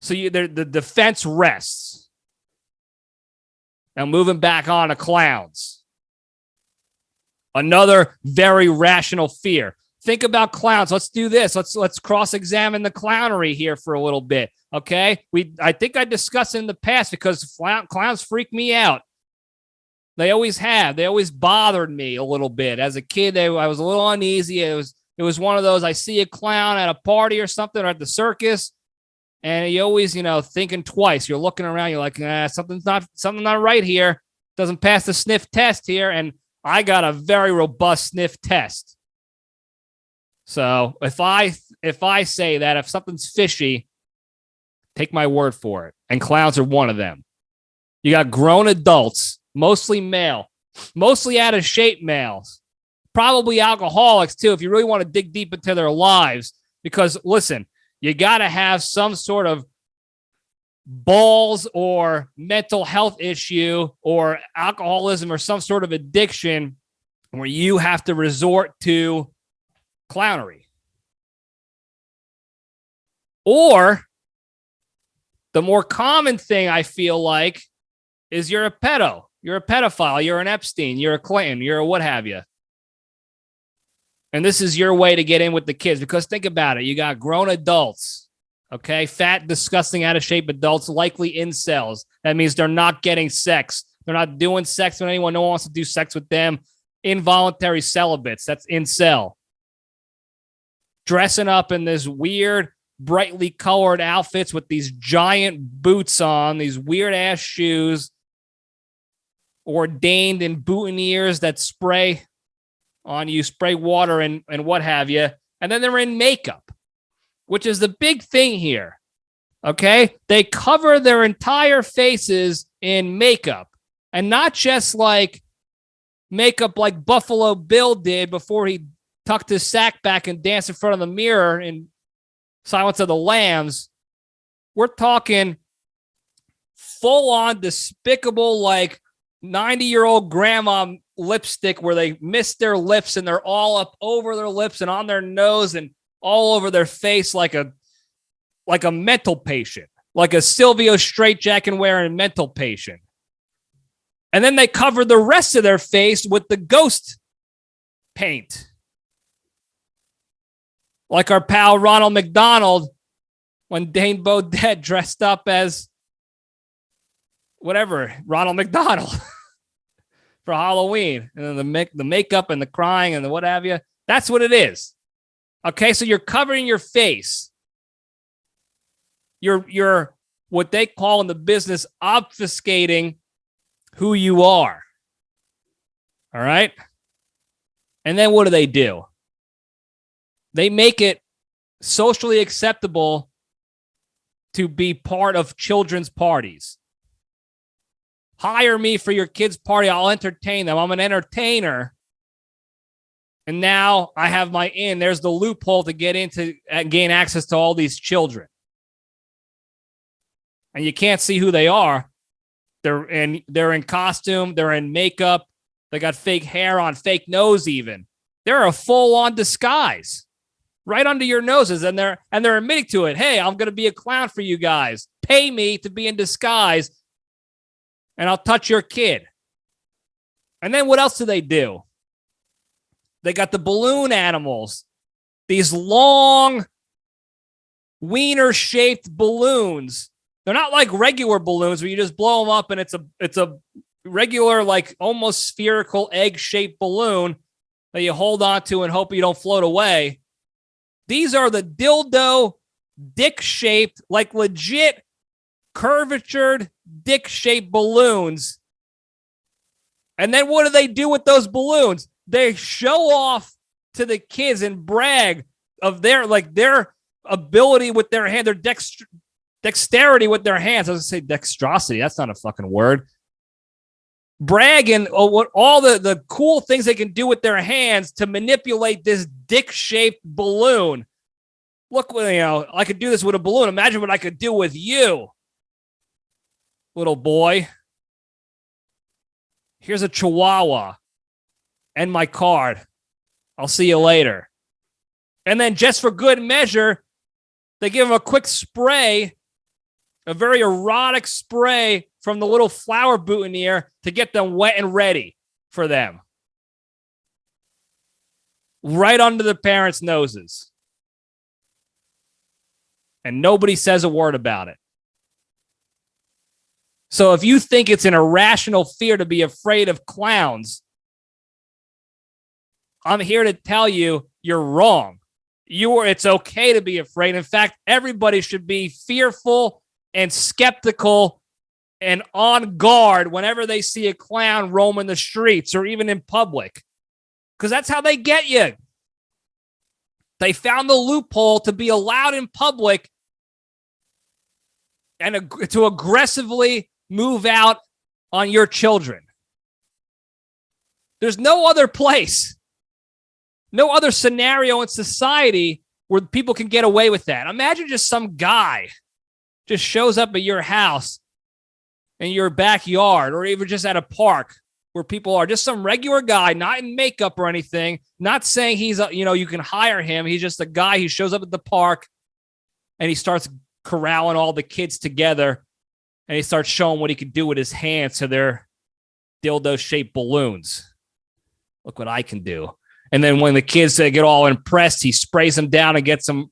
So the defense rests. Now moving back on to clowns. Another very rational fear. Think about clowns. Let's do this. Let's cross-examine the clownery here for a little bit. Okay? I think I discussed it in the past because clowns freak me out. They always have. They always bothered me a little bit. As a kid, I was a little uneasy. It was one of those, I see a clown at a party or something or at the circus, and you always, thinking twice. You're looking around, you're like, something's not right here. Doesn't pass the sniff test here, and I got a very robust sniff test. So if I say that if something's fishy, take my word for it. And clowns are one of them. You got grown adults, mostly male, mostly out of shape males, probably alcoholics too, if you really want to dig deep into their lives. Because listen, you got to have some sort of balls or mental health issue or alcoholism or some sort of addiction where you have to resort to clownery. Or the more common thing I feel like is you're a pedo. You're a pedophile. You're an Epstein. You're a Clinton. You're a what have you. And this is your way to get in with the kids. Because think about it. You got grown adults. Okay? Fat, disgusting, out of shape adults, likely incels. That means they're not getting sex. They're not doing sex with anyone. No one wants to do sex with them. Involuntary celibates. That's incel. Dressing up in this weird, brightly colored outfits with these giant boots on, these weird ass shoes, ordained in boutonnieres that spray on you, spray water and what have you. And then they're in makeup, which is the big thing here. Okay? They cover their entire faces in makeup, and not just like makeup like Buffalo Bill did before he tucked his sack back and danced in front of the mirror in Silence of the Lambs. We're talking full-on despicable, like 90-year-old grandma lipstick where they miss their lips and they're all up over their lips and on their nose and all over their face like a like a mental patient, like a Silvio straitjacket wearing mental patient. And then they cover the rest of their face with the ghost paint. Like our pal Ronald McDonald when Dane Bodette dressed up as whatever, Ronald McDonald for Halloween. And then the makeup and the crying and the what have you. That's what it is. Okay, so you're covering your face. You're what they call in the business obfuscating who you are. All right? And then what do? They make it socially acceptable to be part of children's parties. Hire me for your kids' party. I'll entertain them. I'm an entertainer. And now I have my in. There's the loophole to get into and gain access to all these children. And you can't see who they are. They're in costume. They're in makeup. They got fake hair on, fake nose even. They're a full-on disguise right under your noses. And they're admitting to it. Hey, I'm going to be a clown for you guys. Pay me to be in disguise, and I'll touch your kid. And then what else do? They got the balloon animals, these long wiener-shaped balloons. They're not like regular balloons where you just blow them up and it's a regular, like almost spherical egg-shaped balloon that you hold on to and hope you don't float away. These are the dildo dick-shaped, like legit curvatured dick-shaped balloons. And then what do they do with those balloons? They show off to the kids and brag of their ability with their hand, their dexterity with their hands. I was going to say dexterosity. That's not a fucking word. Bragging what all the cool things they can do with their hands to manipulate this dick-shaped balloon. Look, I could do this with a balloon. Imagine what I could do with you, little boy. Here's a chihuahua and my card. I'll see you later. And then just for good measure, they give him a quick spray, a very erotic spray from the little flower boutonniere to get them wet and ready for them. Right under the parents' noses. And nobody says a word about it. So if you think it's an irrational fear to be afraid of clowns, I'm here to tell you you're wrong. It's okay to be afraid. In fact, everybody should be fearful and skeptical and on guard whenever they see a clown roaming the streets or even in public. Because that's how they get you. They found the loophole to be allowed in public and to aggressively move out on your children. There's no other place, no other scenario in society where people can get away with that. Imagine just some guy just shows up at your house in your backyard or even just at a park where people are, just some regular guy, not in makeup or anything, not saying he's, you can hire him. He's just a guy who shows up at the park and he starts corralling all the kids together and he starts showing what he can do with his hands to their dildo-shaped balloons. Look what I can do. And then when the kids get all impressed, he sprays them down and gets them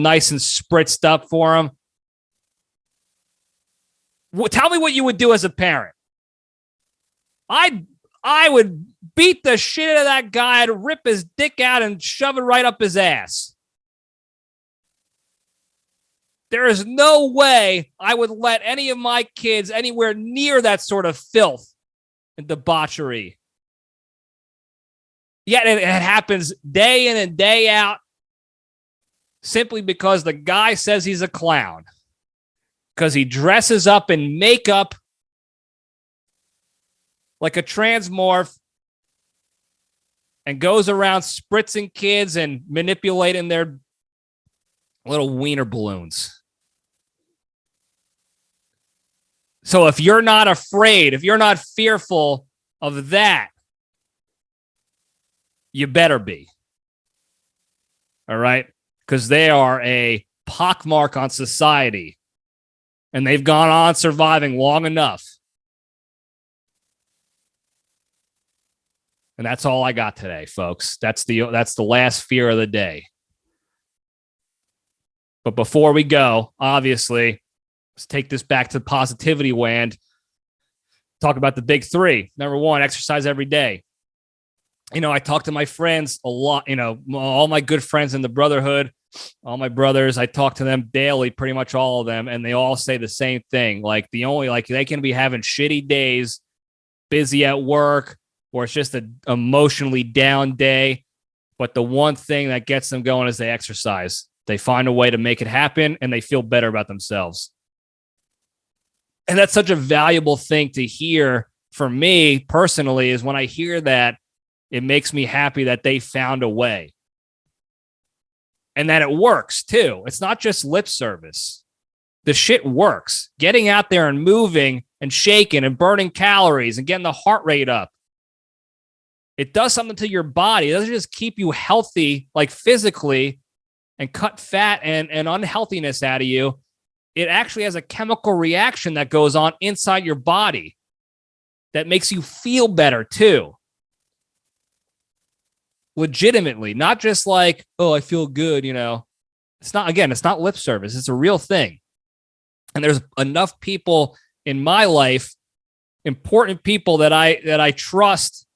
nice and spritzed up for them. Tell me what you would do as a parent. I would beat the shit out of that guy. I'd rip his dick out and shove it right up his ass. There is no way I would let any of my kids anywhere near that sort of filth and debauchery. Yet it happens day in and day out simply because the guy says he's a clown. Because he dresses up in makeup like a transmorph and goes around spritzing kids and manipulating their little wiener balloons. So if you're not afraid, if you're not fearful of that, you better be. All right? Because they are a pockmark on society, and they've gone on surviving long enough. And that's all I got today, folks. That's the last fear of the day. But before we go, obviously, let's take this back to the positivity land. Talk about the big three. Number one, exercise every day. I talk to my friends a lot, all my good friends in the brotherhood, all my brothers, I talk to them daily, pretty much all of them. And they all say the same thing. They can be having shitty days, busy at work, or it's just an emotionally down day. But the one thing that gets them going is they exercise. They find a way to make it happen, and they feel better about themselves. And that's such a valuable thing to hear for me personally, is when I hear that, it makes me happy that they found a way. And that it works too. It's not just lip service. The shit works. Getting out there and moving and shaking and burning calories and getting the heart rate up. It does something to your body. It doesn't just keep you healthy, like physically, and cut fat and unhealthiness out of you. It actually has a chemical reaction that goes on inside your body that makes you feel better too. Legitimately, not just like, oh, I feel good, It's not lip service. It's a real thing. And there's enough people in my life, important people that I trust,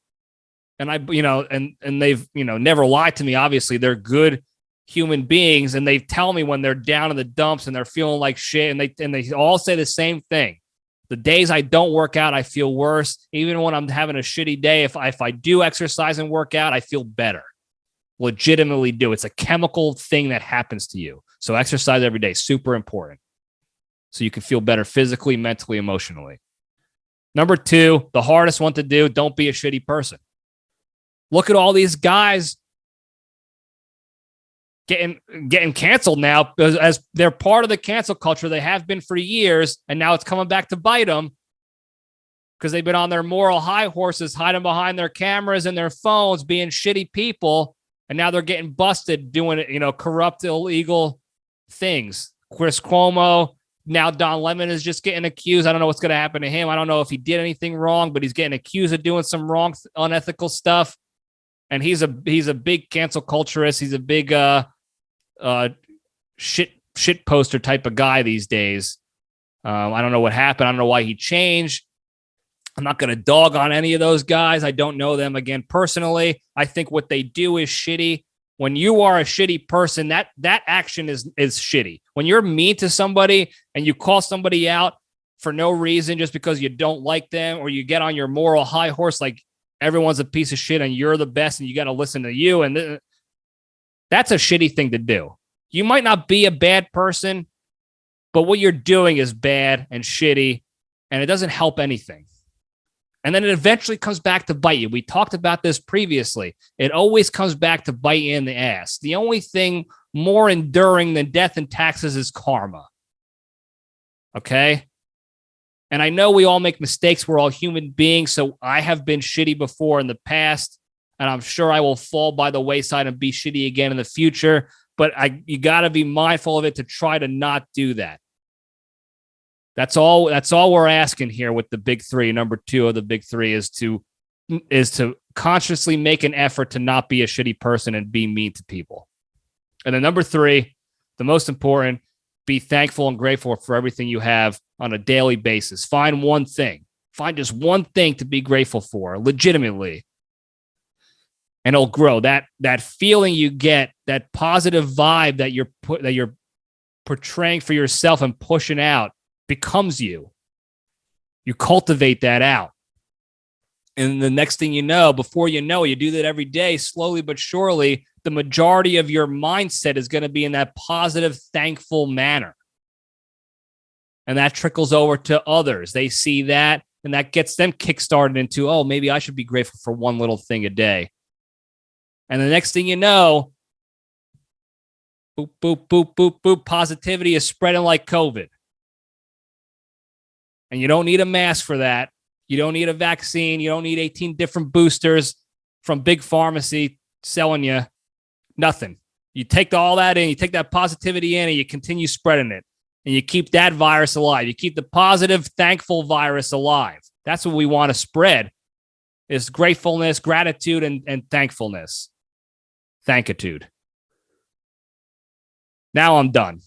and and they've, never lied to me. Obviously, they're good human beings, and they tell me when they're down in the dumps and they're feeling like shit, and they all say the same thing. The days I don't work out, I feel worse. Even when I'm having a shitty day, if I do exercise and work out, I feel better. Legitimately do. It's a chemical thing that happens to you. So exercise every day, super important. So you can feel better physically, mentally, emotionally. Number two, the hardest one to do, don't be a shitty person. Look at all these guys getting canceled now as they're part of the cancel culture. They have been for years, and now it's coming back to bite them because they've been on their moral high horses, hiding behind their cameras and their phones, being shitty people, and now they're getting busted doing corrupt, illegal things. Chris Cuomo, now Don Lemon is just getting accused. I don't know what's going to happen to him. I don't know if he did anything wrong, but he's getting accused of doing some wrong, unethical stuff. And he's a big cancel culturist. He's a big shit poster type of guy these days. I don't know what happened. I don't know why he changed. I'm not going to dog on any of those guys. I don't know them again personally. I think what they do is shitty. When you are a shitty person, that action is shitty. When you're mean to somebody and you call somebody out for no reason just because you don't like them, or you get on your moral high horse like everyone's a piece of shit and you're the best and you got to listen to you, and that's a shitty thing to do. You might not be a bad person, but what you're doing is bad and shitty, and it doesn't help anything. And then it eventually comes back to bite you. We talked about this previously. It always comes back to bite you in the ass. The only thing more enduring than death and taxes is karma. Okay? And I know we all make mistakes. We're all human beings. So I have been shitty before in the past, and I'm sure I will fall by the wayside and be shitty again in the future. But you got to be mindful of it to try to not do that. That's all we're asking here with the big three. Number two of the big three is to consciously make an effort to not be a shitty person and be mean to people. And then number three, the most important, be thankful and grateful for everything you have on a daily basis. Find one thing. Find just one thing to be grateful for, legitimately. And it'll grow. That feeling you get, that positive vibe that you're portraying for yourself and pushing out, becomes you. You cultivate that out. And the next thing you know, before you know, you do that every day, slowly but surely, the majority of your mindset is going to be in that positive, thankful manner. And that trickles over to others. They see that, and that gets them kickstarted into, oh, maybe I should be grateful for one little thing a day. And the next thing you know, boop, boop, boop, boop, boop, positivity is spreading like COVID. And you don't need a mask for that. You don't need a vaccine. You don't need 18 different boosters from big pharmacy selling you nothing. You take all that in, you take that positivity in, and you continue spreading it. And you keep that virus alive. You keep the positive, thankful virus alive. That's what we want to spread, is gratefulness, gratitude, and thankfulness. Thankitude. Now I'm done.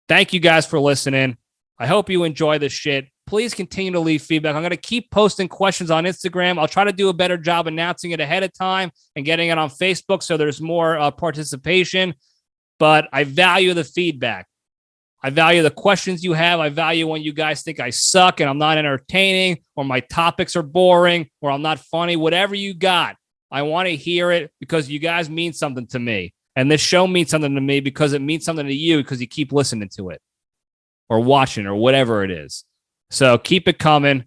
Thank you guys for listening. I hope you enjoy this shit. Please continue to leave feedback. I'm going to keep posting questions on Instagram. I'll try to do a better job announcing it ahead of time and getting it on Facebook so there's more participation. But I value the feedback. I value the questions you have. I value when you guys think I suck and I'm not entertaining, or my topics are boring, or I'm not funny. Whatever you got, I want to hear it because you guys mean something to me. And this show means something to me because it means something to you because you keep listening to it or watching or whatever it is. So keep it coming.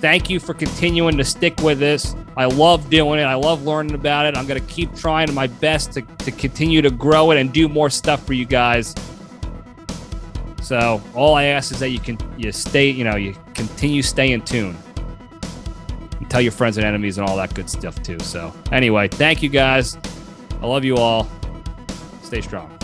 Thank you for continuing to stick with this. I love doing it. I love learning about it. I'm going to keep trying my best to continue to grow it and do more stuff for you guys. So all I ask is that you continue stay in tune. And tell your friends and enemies and all that good stuff too. So anyway, thank you guys. I love you all. Stay strong.